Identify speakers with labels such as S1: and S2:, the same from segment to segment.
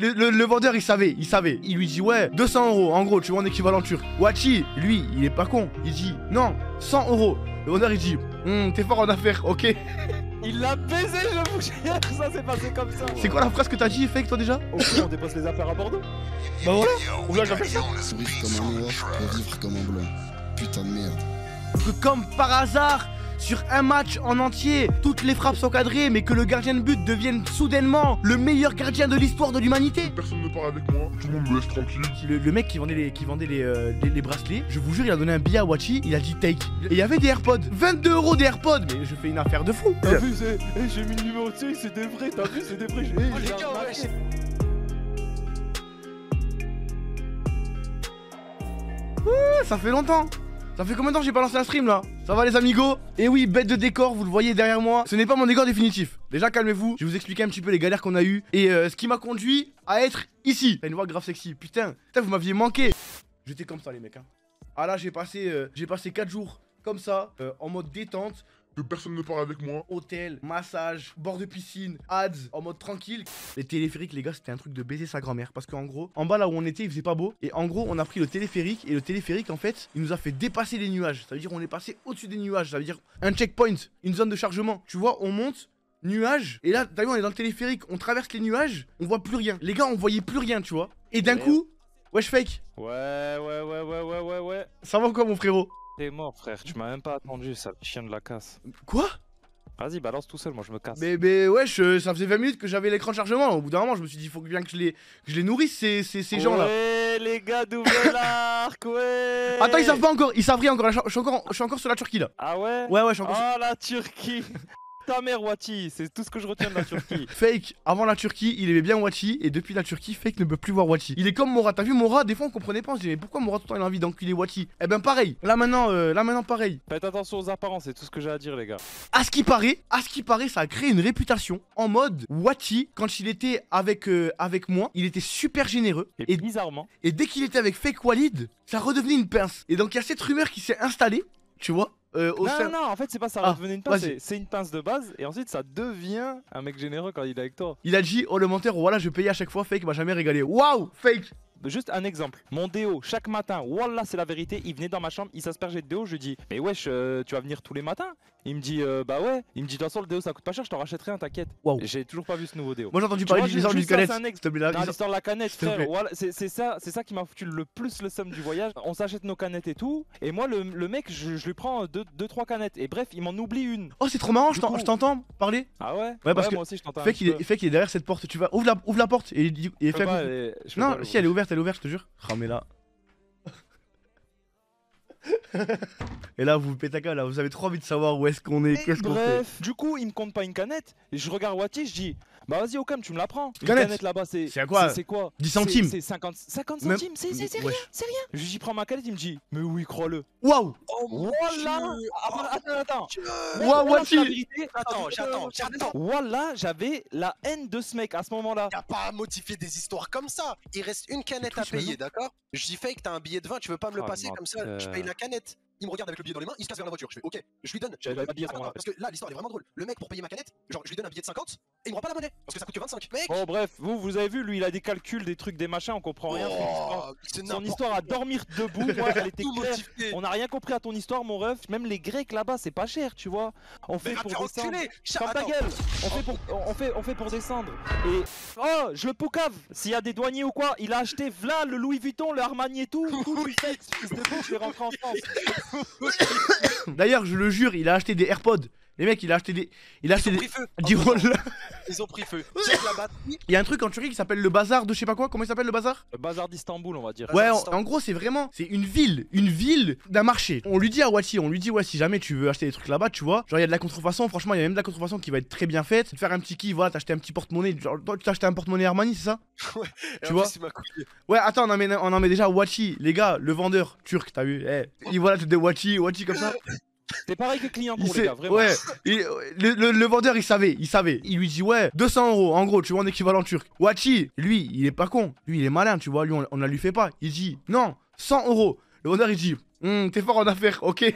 S1: Le vendeur, il savait. Il lui dit, ouais, 200 euros, en gros, tu vois, en équivalent turc. Wachi, lui, il est pas con. Il dit, non, 100 euros. Le vendeur, il dit, t'es fort en affaires, ok.
S2: Il l'a baisé, je vous jure, ça s'est passé comme ça.
S1: C'est quoi la phrase que t'as dit, Fake, toi déjà?
S2: Au pire, on dépose les affaires à Bordeaux.
S1: Bah voilà, on l'a jamais fait.
S3: Vivre comme un noir pour vivre comme un blanc. Putain de merde.
S1: Que comme par hasard, sur un match en entier, toutes les frappes sont cadrées, mais que le gardien de but devienne soudainement le meilleur gardien de l'histoire de l'humanité.
S4: Personne ne parle avec moi, tout le monde me laisse tranquille.
S1: Le mec qui vendait les bracelets, je vous jure, il a donné un billet à Wachi, il a dit take. Et il y avait des AirPods, 22 euros des AirPods, mais je fais une affaire de fou.
S2: T'as vu, j'ai mis le numéro de série, c'est des vrais, t'as vu, c'est des vrais.
S5: Oh les gars, ouais.
S1: Ça fait longtemps. Ça fait combien de temps que j'ai pas lancé un stream là? Ça va les amigos? Et oui, bête de décor, vous le voyez derrière moi. Ce n'est pas mon décor définitif. Déjà calmez-vous, je vais vous expliquer un petit peu les galères qu'on a eues. Et ce qui m'a conduit à être ici. T'as une voix grave sexy, putain, vous m'aviez manqué. J'étais comme ça les mecs hein. Ah là j'ai passé 4 jours comme ça, en mode détente.
S4: Que personne ne parle avec moi.
S1: Hôtel, massage, bord de piscine, ads, en mode tranquille. Les téléphériques, les gars, c'était un truc de baiser sa grand-mère. Parce qu'en gros, en bas là où on était, il faisait pas beau. Et en gros, on a pris le téléphérique. Et le téléphérique, en fait, il nous a fait dépasser les nuages. Ça veut dire on est passé au-dessus des nuages. Ça veut dire un checkpoint, une zone de chargement. Tu vois, on monte. Nuages, et là, t'as vu, on est dans le téléphérique, on traverse les nuages, on voit plus rien. Les gars, on voyait plus rien, tu vois. Et d'un coup, wesh Fake.
S2: Ouais.
S1: Ça va quoi, mon frérot?
S2: T'es mort, frère, tu m'as même pas attendu, sale chien de la casse.
S1: Quoi?
S2: Vas-y, balance tout seul, moi je me casse.
S1: Mais wesh, ça faisait 20 minutes que j'avais l'écran de chargement. Au bout d'un moment, je me suis dit, il faut bien que je les nourrisse, ces gens-là.
S2: Ouais, les gars d'Ouvel Arc, ouais.
S1: Attends, ils savent pas encore, ils savent rien encore. Je suis encore sur la Turquie là.
S2: Ah ouais?
S1: Ouais, je suis encore
S2: Oh la Turquie. Ta mère Wachi, c'est tout ce que je retiens de la Turquie.
S1: Fake, avant la Turquie, il aimait bien Wachi, et depuis la Turquie, Fake ne peut plus voir Wachi. Il est comme Mora, t'as vu Mora, des fois on comprenait pas, on se disait mais pourquoi Mora tout le temps il a envie d'enculer Wachi? Eh ben pareil, là maintenant pareil.
S2: Faites attention aux apparences, c'est tout ce que j'ai à dire les gars.
S1: À ce qui paraît, ça a créé une réputation en mode Wachi, quand il était avec moi, il était super généreux.
S2: Et bizarrement.
S1: Et dès qu'il était avec Fake Walid, ça redevenait une pince. Et donc il y a cette rumeur qui s'est installée, tu vois.
S2: Non, en fait, c'est pas ça redevenait une pince, c'est une pince de base, et ensuite ça devient un mec généreux quand il est avec toi.
S1: Il a dit, oh le menteur, voilà, je payais à chaque fois, Fake m'a jamais régalé. Waouh, Fake!
S2: Juste un exemple, mon déo, chaque matin, wallah c'est la vérité, il venait dans ma chambre, il s'aspergeait de déo, je lui dis, mais wesh, tu vas venir tous les matins? Il me dit, bah ouais, il me dit, de toute façon le déo ça coûte pas cher, je t'en rachèterai un, t'inquiète.
S1: Wow.
S2: J'ai toujours pas vu ce nouveau déo.
S1: Moi j'ai entendu parler de l'histoire d'une canette, s'il te plaît.
S2: L'histoire de la canette, frère, voilà, c'est ça qui m'a foutu le plus le seum du voyage. On s'achète nos canettes et tout, et moi le mec, je lui prends 2-3 canettes, et bref, il m'en oublie une.
S1: Oh c'est trop marrant, je t'entends parler.
S2: Ah ouais?
S1: Ouais, parce que
S2: moi aussi je t'entends.
S1: Fait qu'il est derrière cette porte, tu vas, ouvre la porte, et il fait non, si elle est ouverte, je te jure. Ah mais là. Et là vous pétez là, vous avez trop envie de savoir où est-ce qu'on est, qu'est-ce qu'on fait.
S2: Bref, du coup il me compte pas une canette, et je regarde Wachi, je dis bah vas-y Ocam tu me la prends. Une
S1: canette
S2: là-bas c'est
S1: quoi?
S2: C'est quoi?
S1: 10 centimes.
S2: C'est 50 centimes, c'est rien, c'est rien. Je lui prends ma canette, il me dit mais oui crois-le.
S1: Waouh.
S2: Voilà. Attends.
S1: Waouh Wachi.
S5: J'attends.
S2: Voilà, j'avais la haine de ce mec à ce moment-là.
S5: Y'a pas à modifier des histoires comme ça. Il reste une canette à payer, d'accord? Je dis Fake, t'as un billet de 20, tu veux pas me le passer comme ça, je paye la canette. Il me regarde avec le billet dans les mains, il se casse vers la voiture. Je fais ok, je lui donne.
S2: J'avais pas de billet à ce moment-là.
S5: Parce que là, l'histoire est vraiment drôle. Le mec, pour payer ma canette, genre, je lui donne un billet de 50 et il me rend pas la monnaie parce que ça coûte que 25. Mec!
S2: Bon, bref, vous avez vu, lui, il a des calculs, des trucs, des machins, on comprend rien. Son histoire à dormir debout, moi, elle était claire. On n'a rien compris à ton histoire, mon ref. Même les Grecs là-bas, c'est pas cher, tu vois. On fait pour descendre. Ferme ta gueule! On fait pour descendre. Et oh, je le poucave! S'il y a des douaniers ou quoi, il a acheté v'là le Louis Vuitton, le Armani et tout. Tout lui fait, fils de bouche, je vais rentrer en France.
S1: D'ailleurs, je le jure, il a acheté des AirPods. Les mecs, il a acheté des.
S5: Ils ont pris feu. Ils ont pris feu.
S1: Il y a un truc en Turquie qui s'appelle le bazar de je sais pas quoi. Comment il s'appelle le bazar?
S2: Le bazar d'Istanbul, on va dire.
S1: Ouais, en gros, c'est vraiment. C'est une ville d'un marché. On lui dit à Wachi, ouais, si jamais tu veux acheter des trucs là-bas, tu vois. Genre, il y a de la contrefaçon. Franchement, il y a même de la contrefaçon qui va être très bien faite. Te faire un petit kiff, voilà, t'acheter un petit porte-monnaie. Genre, toi, tu t'as acheté un porte-monnaie Armani, c'est ça?
S5: Ouais,
S1: tu vois. Ouais, attends, on en met déjà Wachi, les gars, le vendeur turc, t'as vu? Il voilà, tu dis Wachi comme ça.
S2: C'est pareil que client pour les gars, vraiment.
S1: Ouais, le vendeur il savait. Il lui dit ouais, 200 euros, en gros, tu vois, en équivalent turc. Wachi, lui, il est pas con. Lui, il est malin, tu vois. Lui, on la lui fait pas. Il dit non, 100 euros. Le vendeur il dit, t'es fort en affaires, ok.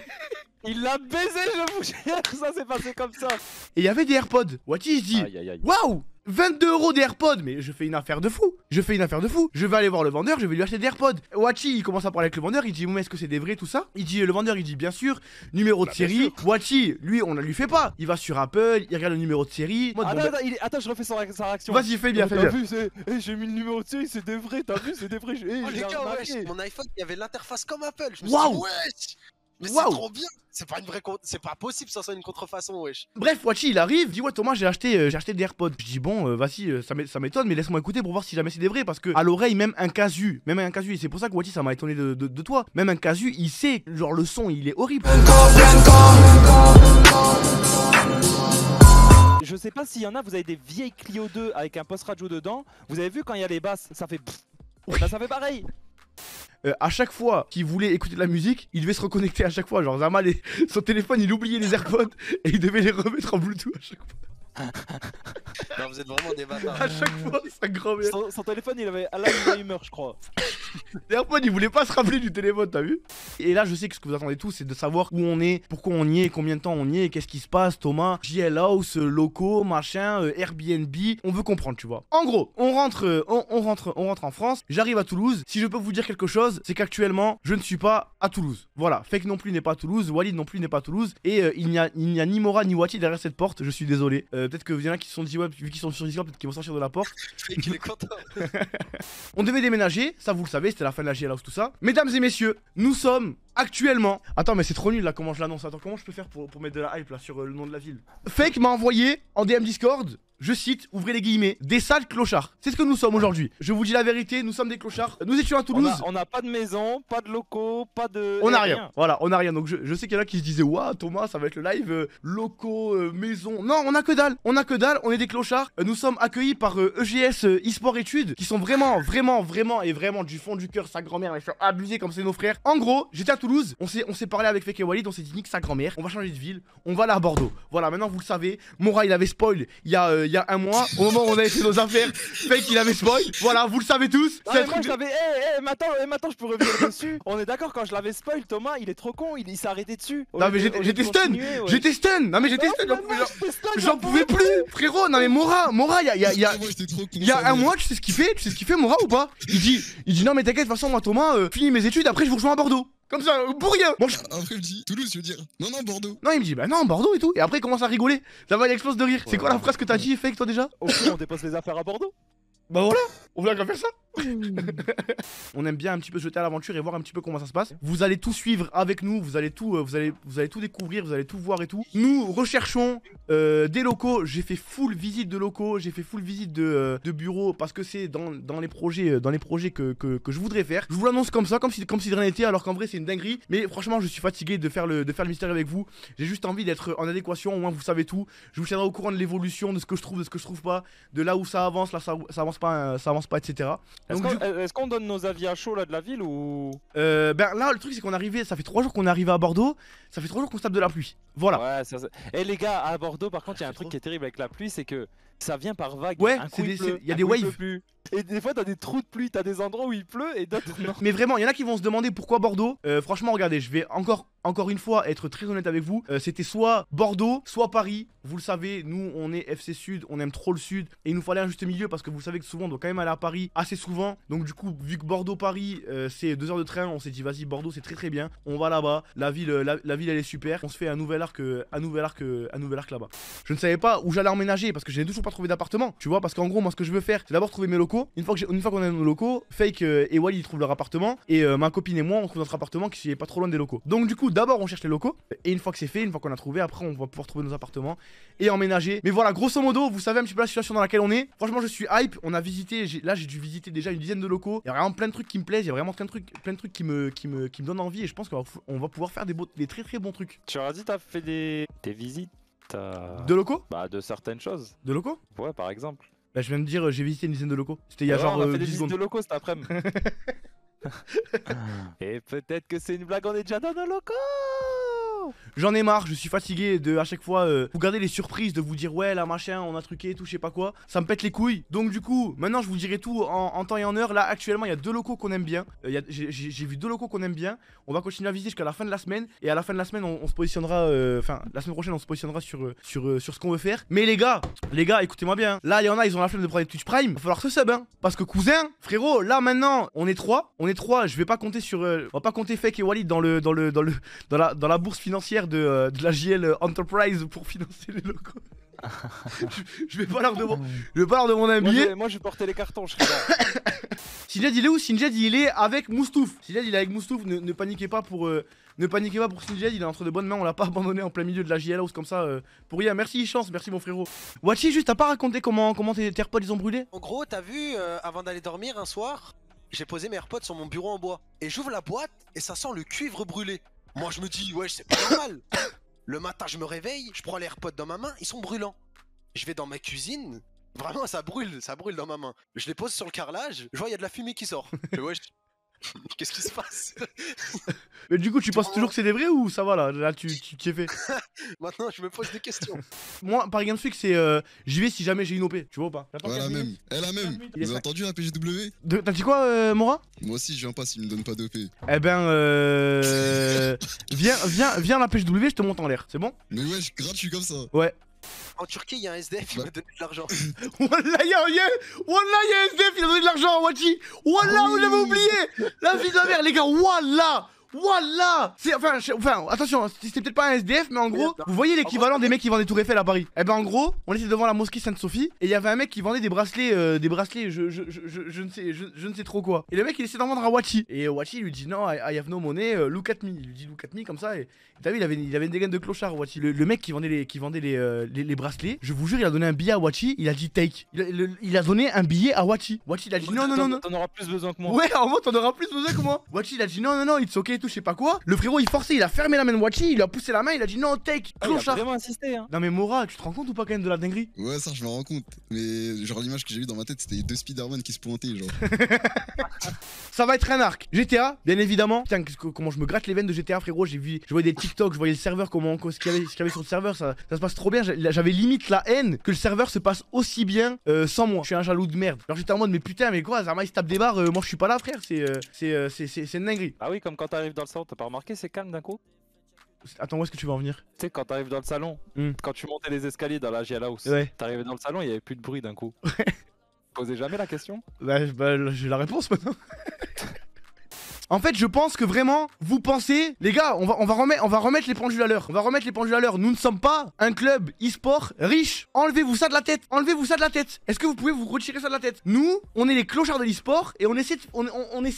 S2: Il l'a baisé, je vous jure, ça s'est passé comme ça.
S1: Et il y avait des AirPods. Wati il se dit, waouh, 22 € des AirPods. Mais je fais une affaire de fou. Je vais aller voir le vendeur, je vais lui acheter des AirPods. Wachi il commence à parler avec le vendeur, il dit mais est-ce que c'est des vrais tout ça? Il dit le vendeur il dit bien sûr, numéro de série. Wachi lui on ne lui fait pas. Il va sur Apple, il regarde le numéro de série.
S2: Attends, je refais sa réaction.
S1: Vas-y fais bien, fais bien.
S2: T'as vu, j'ai mis le numéro de série, c'est des vrais, t'as vu, c'est des vrais.
S5: Oh les gars, wesh, mon iPhone il y avait l'interface comme Apple. Je me suis dit wesh. Mais c'est trop bien. C'est pas une vraie c'est pas possible sans ça une contrefaçon wesh.
S1: Bref, Wachi il arrive, dit ouais Thomas j'ai acheté des AirPods. Je dis bon vas-y ça m'étonne mais laisse-moi écouter pour voir si jamais c'est des vrais parce que à l'oreille même un casu et c'est pour ça que Wachi ça m'a étonné de toi. Même un casu il sait genre le son il est horrible.
S2: Je sais pas s'il y en a, vous avez des vieilles Clio 2 avec un post radio dedans. Vous avez vu quand il y a les basses, ça fait bah, ça fait pareil.
S1: À chaque fois qu'il voulait écouter de la musique, il devait se reconnecter à chaque fois. Genre Zama, son téléphone, il oubliait les AirPods et il devait les remettre en Bluetooth à chaque fois.
S5: Non, vous êtes vraiment des bâtards.
S1: À chaque fois, sa grand-mère.
S2: Son téléphone, il avait Alzheimer, je crois.
S1: Les AirPods, il voulait pas se rappeler du téléphone, t'as vu? Et là, je sais que ce que vous attendez tous, c'est de savoir où on est, pourquoi on y est, combien de temps on y est, qu'est-ce qui se passe, Thomas, JL House, locaux, machin, Airbnb. On veut comprendre, tu vois. En gros, on rentre en France. J'arrive à Toulouse. Si je peux vous dire quelque chose, c'est qu'actuellement, je ne suis pas à Toulouse. Voilà. Fake non plus n'est pas à Toulouse. Walid non plus n'est pas à Toulouse. Et il n'y a ni Mora ni Wati derrière cette porte. Je suis désolé. Peut-être qu'il y en a qui se sont dit, ouais, vu qu'ils sont sur Discord, peut-être qu'ils vont sortir de la porte.
S5: Il est content.
S1: On devait déménager, ça vous le savez, c'était la fin de la JL House, tout ça. Mesdames et messieurs, nous sommes actuellement... Attends, mais c'est trop nul là, comment je l'annonce. Attends, comment je peux faire pour mettre de la hype là sur le nom de la ville? Fake m'a envoyé en DM Discord, je cite, ouvrez les guillemets, des sales clochards. C'est ce que nous sommes aujourd'hui. Je vous dis la vérité, nous sommes des clochards. Nous étions à Toulouse.
S2: On n'a pas de maison, pas de locaux, pas de...
S1: On n'a rien. Voilà, on n'a rien. Donc je sais qu'il y en a qui se disaient, waouh, Thomas, ça va être le live locaux, maison. Non, on a que dalle. On a que dalle, on est des clochards. Nous sommes accueillis par EGS eSport Études, qui sont vraiment du fond du cœur, sa grand-mère. Ils sont abusés comme c'est nos frères. En gros, j'étais à Toulouse. On s'est parlé avec Fake et Walid. On s'est dit, nique sa grand-mère. On va changer de ville. On va aller à Bordeaux. Voilà, maintenant vous le savez. Mora, il avait spoil il y a un mois. Au moment où on avait fait nos affaires, Fake il avait spoil. Voilà, vous le savez tous.
S2: Ah, moi je l'avais. Maintenant je peux revenir dessus. On est d'accord, quand je l'avais spoil, Thomas il est trop con, il s'est arrêté dessus.
S1: Non mais j'étais stun. J'étais stun. Non mais j'étais stun. J'en pouvais plus, frérot. Non mais Mora, il y a un mois, tu sais ce qu'il fait, Mora ou pas? Il dit non mais t'inquiète, de toute façon moi Thomas, finis mes études, après je vous rejoins à Bordeaux. Comme ça, pour rien.
S3: Bon, après il me dit Toulouse, je veux dire. Non, Bordeaux.
S1: Non, il me dit bah non, Bordeaux et tout. Et après il commence à rigoler. Ça va, il explose de rire. C'est quoi la phrase que t'as dit, Fake, toi déjà?
S2: Au fond, on dépose les affaires à Bordeaux.
S1: Bah voilà, on voulait qu'à faire ça. On aime bien un petit peu se jeter à l'aventure et voir un petit peu comment ça se passe. Vous allez tout suivre avec nous, vous allez tout découvrir, vous allez tout voir et tout. Nous recherchons des locaux. J'ai fait full visite de locaux, j'ai fait full visite de bureaux parce que c'est dans les projets que je voudrais faire. Je vous l'annonce comme ça, comme si de rien n'était, alors qu'en vrai c'est une dinguerie. Mais franchement, je suis fatigué de faire le mystère avec vous. J'ai juste envie d'être en adéquation. Au moins vous savez tout. Je vous tiendrai au courant de l'évolution, de ce que je trouve, de ce que je trouve pas, de là où ça avance, là ça avance pas, etc.
S2: Est-ce qu'on donne nos avis à chaud là de la ville ou...
S1: Ben là le truc c'est qu'on est arrivé, ça fait 3 jours qu'on est arrivé à Bordeaux, ça fait 3 jours qu'on se tape de la pluie. Voilà.
S2: Ouais, et les gars, à Bordeaux par contre il y a un truc qui est terrible avec la pluie, c'est que ça vient par vagues.
S1: Ouais, il y a des waves.
S2: Et des fois t'as des trous de pluie, t'as des endroits où il pleut et d'autres non.
S1: Mais vraiment, il y en a qui vont se demander pourquoi Bordeaux. Franchement, regardez, je vais encore une fois être très honnête avec vous. C'était soit Bordeaux, soit Paris. Vous le savez, nous on est FC Sud, on aime trop le Sud. Et il nous fallait un juste milieu parce que vous savez que souvent on doit quand même aller à Paris assez souvent. Donc du coup, vu que Bordeaux-Paris c'est 2 heures de train, on s'est dit vas-y, Bordeaux c'est très bien. On va là-bas, la ville elle est super. On se fait un nouvel arc là-bas. Je ne savais pas où j'allais emménager parce que je n'ai toujours pas trouvé d'appartement. Tu vois, parce qu'en gros, moi ce que je veux faire, c'est d'abord trouver mes locaux. Une fois qu'on a nos locaux, Fake et Wally ils trouvent leur appartement. Et ma copine et moi on trouve notre appartement qui est pas trop loin des locaux. Donc du coup, d'abord on cherche les locaux. Et une fois que c'est fait, une fois qu'on a trouvé, après on va pouvoir trouver nos appartements et emménager. Mais voilà, grosso modo, vous savez un petit peu la situation dans laquelle on est. Franchement, je suis hype. On a visité, là j'ai dû visiter déjà une dizaine de locaux. Il y a vraiment plein de trucs qui me plaisent. Il y a vraiment plein de trucs qui me donnent envie. Et je pense qu'on va pouvoir faire des très très bons trucs.
S2: Tu as dit t'as fait des visites
S1: de locaux?
S2: Bah de certaines choses.
S1: De locaux?
S2: Ouais, par exemple.
S1: Bah je viens de dire j'ai visité une dizaine de locaux. C'était il y a genre
S2: on a fait
S1: 10
S2: des visites
S1: secondes.
S2: de locaux cet après-midi. Et peut-être que c'est une blague, on est déjà dans nos locaux.
S1: J'en ai marre, je suis fatigué de à chaque fois vous garder les surprises, de vous dire ouais là machin, on a truqué, tout je sais pas quoi. Ça me pète les couilles. Donc du coup, maintenant je vous dirai tout en temps et en heure. Là actuellement il y a 2 locaux qu'on aime bien. J'ai vu 2 locaux qu'on aime bien. On va continuer à visiter jusqu'à la fin de la semaine. Et à la fin de la semaine on se positionnera, enfin la semaine prochaine on se positionnera sur ce qu'on veut faire. Mais les gars, écoutez-moi bien. Là il y en a, ils ont la flemme de prendre des Twitch Prime. Va falloir se sub hein. Parce que cousin, frérot, là maintenant on est 3. Je vais pas compter sur, on va pas compter Fake et Walid dans la bourse financière de la JL Enterprise pour financer les locaux. je vais pas leur demander un billet.
S2: Moi je vais porter les cartons, je serai là.
S1: Sinjad il est où? Sinjad il est avec Moustouf. Sinjad il est avec Moustouf, ne paniquez pas pour Sinjad, il est entre de bonnes mains, on l'a pas abandonné en plein milieu de la JL House comme ça pour rien. Merci chance, merci mon frérot. Wachi, juste t'as pas raconté comment tes AirPods ils ont brûlé?
S5: En gros, t'as vu, avant d'aller dormir un soir, j'ai posé mes AirPods sur mon bureau en bois. Et j'ouvre la boîte et ça sent le cuivre brûlé. Moi je me dis, ouais, c'est pas normal. Le matin, je me réveille, je prends les AirPods dans ma main, ils sont brûlants. Je vais dans ma cuisine, vraiment ça brûle dans ma main. Je les pose sur le carrelage, je vois il y a de la fumée qui sort. Et ouais, qu'est-ce qui se passe?
S1: Mais du coup, tu penses toujours que c'est des vrais ou ça va là? Là, tu t'y es fait.
S5: Maintenant, je me pose des questions.
S1: Moi, par Gamesweek, c'est j'y vais si jamais j'ai une OP, tu vois ou pas?
S3: Ouais, la même. Elle a même. Vous avez entendu la PGW?
S1: T'as dit quoi, Mora?
S3: Moi aussi, je viens pas s'il me donne pas d'OP.
S1: Eh ben, viens la PGW, je te monte en l'air, c'est bon?
S3: Mais ouais, gratuit comme ça.
S1: Ouais.
S5: En Turquie, il y a un SDF, il m'a donné de l'argent.
S1: Wallah, y'a un SDF, il a donné de l'argent à Wachi. Wallah, vous l'avez oublié. La vie de la mère, les gars, wallah. Enfin, attention, c'était peut-être pas un SDF, mais en gros, vous voyez l'équivalent des mecs qui vendent des tours Eiffel à Paris. Eh ben en gros, on était devant la mosquée Sainte-Sophie et il y avait un mec qui vendait des bracelets, je ne sais trop quoi. Et le mec il essaie d'en vendre à Wachi. Et Wachi lui dit non, I have no money, look at me. Il lui dit look at me comme ça. Et t'as vu, il avait une dégaine de clochard, Wachi. Le mec qui vendait les bracelets, je vous jure, il a donné un billet à Wachi, il a dit take. Il a donné un billet à Wachi. Wachi il a dit non.
S2: T'en auras plus besoin que moi.
S1: Ouais, en mode t'en auras plus besoin que moi. Wachi il a dit non, it's ok, tout je sais pas quoi. Le frérot il forçait, il a fermé la main de Wachi, il a poussé la main, il a dit non, take, clochard.
S2: Il a vraiment insisté hein.
S1: Non mais Mora, tu te rends compte ou pas quand même de la dinguerie?
S3: Ouais, ça je me rends compte. Mais genre l'image que j'ai eu dans ma tête, c'était 2 Spider-Man qui se pointaient genre.
S1: Ça va être un arc. GTA, bien évidemment. Putain, comment je me gratte les veines de GTA, frérot. Je voyais des TikTok, je voyais le serveur, ce qu'il y avait sur le serveur. Ça se passe trop bien. J'avais limite la haine que le serveur se passe aussi bien sans moi. Je suis un jaloux de merde. Alors j'étais en mode, mais putain, mais quoi, Zama il se tape des barres. Moi je suis pas là, frère. C'est une dinguerie.
S2: Ah oui, comme quand t'arrives dans le salon, t'as pas remarqué, c'est calme d'un coup?
S1: Attends, où est-ce que tu vas en venir?
S2: Tu sais, quand t'arrives dans le salon, quand tu montais les escaliers dans la JL House, t'arrivais dans le salon, il y avait plus de bruit d'un coup. Posez jamais la question?
S1: Bah j'ai la réponse maintenant. En fait, je pense que vraiment, vous pensez, les gars, on va remettre les pendules à l'heure. Nous ne sommes pas un club e-sport riche. Enlevez-vous ça de la tête. Est-ce que vous pouvez vous retirer ça de la tête? Nous, on est les clochards de l'e-sport et on essaie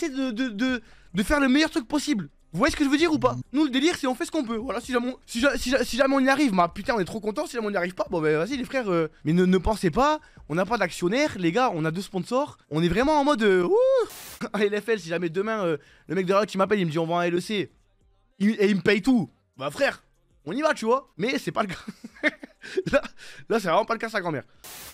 S1: de faire le meilleur truc possible. Vous voyez ce que je veux dire ou pas? Nous le délire c'est on fait ce qu'on peut. Voilà, si jamais on y arrive, bah putain on est trop content. Si jamais on n'y arrive pas, bon bah vas-y les frères. Mais ne pensez pas, on n'a pas d'actionnaire, les gars, on a 2 sponsors. On est vraiment en mode ouh. À LFL, si jamais demain le mec de la qui m'appelle, il me dit on va en LEC et il me paye tout. Bah frère, on y va tu vois. Mais c'est pas le cas. Là c'est vraiment pas le cas sa grand-mère.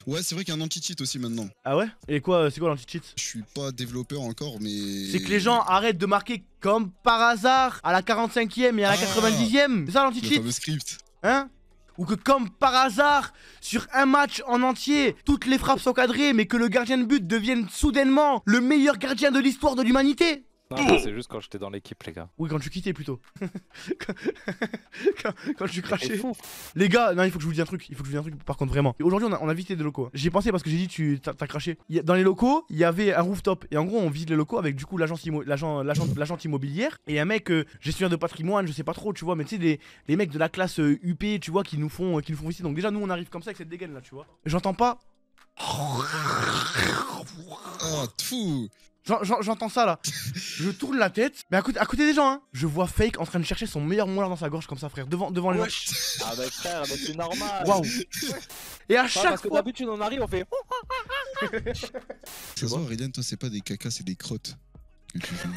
S3: Ouais, c'est vrai qu'il y a un anti-cheat aussi maintenant.
S1: Ah ouais? Et quoi, c'est quoi l'anti-cheat?
S3: Je suis pas développeur encore, mais...
S1: C'est que les gens arrêtent de marquer comme par hasard à la 45e et à la 90e. C'est ça l'anti-cheat?
S3: Le fameux script.
S1: Hein? Ou que comme par hasard, sur un match en entier, toutes les frappes sont cadrées, mais que le gardien de but devienne soudainement le meilleur gardien de l'histoire de l'humanité.
S2: Non, c'est juste quand j'étais dans l'équipe, les gars.
S1: Oui, quand tu quittais plutôt. quand tu crachais. Les gars, non, il faut que je vous dise un truc. Par contre, vraiment. Aujourd'hui, on a visité des locaux. J'y ai pensé parce que j'ai dit, t'as craché. Dans les locaux, il y avait un rooftop. Et en gros, on visite les locaux avec du coup l'agence immobilière. Et un mec, gestionnaire de patrimoine, je sais pas trop, tu vois. Mais tu sais, les mecs de la classe UP, tu vois, qui nous font visiter. Donc déjà, nous, on arrive comme ça avec cette dégaine là, tu vois. J'entends pas.
S3: Ah, fou.
S1: J'entends ça là. Je tourne la tête. Mais à côté des gens, hein. Je vois Fake en train de chercher son meilleur molar dans sa gorge comme ça, frère. Devant les gens.
S2: Ah bah frère, bah, c'est normal.
S1: Waouh. Et à chaque
S2: parce que
S1: fois.
S2: d'habitude on arrive, on fait.
S3: Ça se voit, Aurélien, toi c'est pas des cacas, c'est des crottes que tu fais.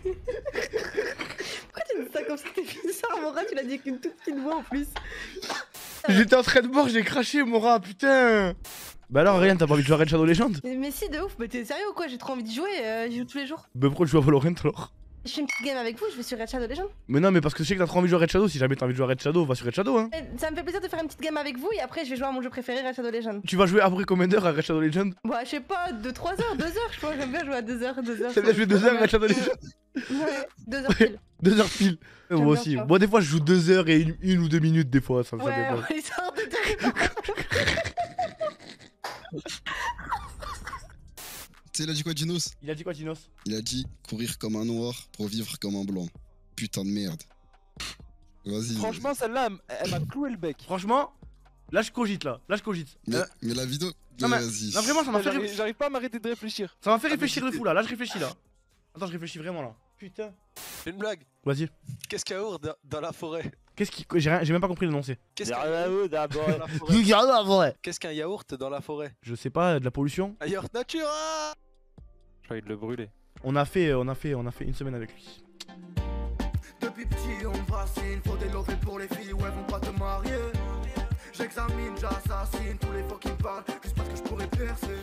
S6: Pourquoi tu dis ça comme ça? T'es bizarre, Mora, tu l'as dit avec une toute petite voix en plus.
S1: J'étais en train de boire, j'ai craché, Mora, putain. Bah alors, Ryan, t'as pas envie de jouer à Red Shadow Legends?
S6: Mais si, de ouf, mais t'es sérieux ou quoi? J'ai trop envie de jouer, j'y joue tous les jours.
S1: Bah pourquoi tu joues à Valorant alors?
S6: Je fais une petite game avec vous, je vais sur Red Shadow Legends.
S1: Mais non, mais parce que je sais que t'as trop envie de jouer à Red Shadow. Si jamais t'as envie de jouer à Red Shadow, va sur Red Shadow, hein.
S6: Ça me fait plaisir de faire une petite game avec vous et après je vais jouer à mon jeu préféré, Red Shadow Legends.
S1: Tu vas jouer après combien d'heures à Red Shadow Legend?
S6: Bah, je sais pas, de 3 heures, 2 heures, je crois. J'aime bien jouer à 2 heures, 2 heures.
S1: T'as bien joué 2 heures à Red Shadow Legend?
S6: Ouais, 2 heures pile.
S1: 2 heures pile. Moi
S6: bien
S1: aussi.
S6: ça.
S1: Moi, des fois, je joue 2 heures et une ou 2 minutes, des fois. Ça
S6: Ouais,
S1: dépend.
S6: ouais, histoire de te
S3: Tu sais, il a dit quoi, Dinos?
S1: Il a dit quoi, Dinos?
S3: Il a dit courir comme un noir pour vivre comme un blanc. Putain de merde. Vas-y.
S2: Franchement, celle-là, elle m'a cloué le bec.
S1: Franchement, là, je cogite, là. Là, je cogite.
S3: Mais la vidéo.
S1: Non, mais-
S3: Vas-y.
S1: Non, vraiment, ça m'a fait,
S2: J'arrive pas à m'arrêter de réfléchir.
S1: ça m'a fait réfléchir de fou, là. Là, je réfléchis, là. Attends, je réfléchis vraiment, là. Putain.
S5: Une blague.
S1: Vas-y.
S5: Qu'est-ce qu'il y a ours dans la forêt?
S1: Qu'est-ce qui. J'ai même pas compris l'énoncé.
S5: Qu'est-ce qu'il y a
S2: d'abord.
S5: dans la forêt
S1: Je
S5: Qu'est-ce qu'un yaourt dans la forêt?
S1: sais pas, de la pollution.
S5: Un yaourt natura.
S2: J'ai envie de le brûler.
S1: On a fait une semaine avec lui.
S7: Depuis petit on me fascine, faut des lovés pour les filles, ouais vont pas te marier. J'examine, j'assassine tous les fois qui me parlent, juste parce que je pourrais percer.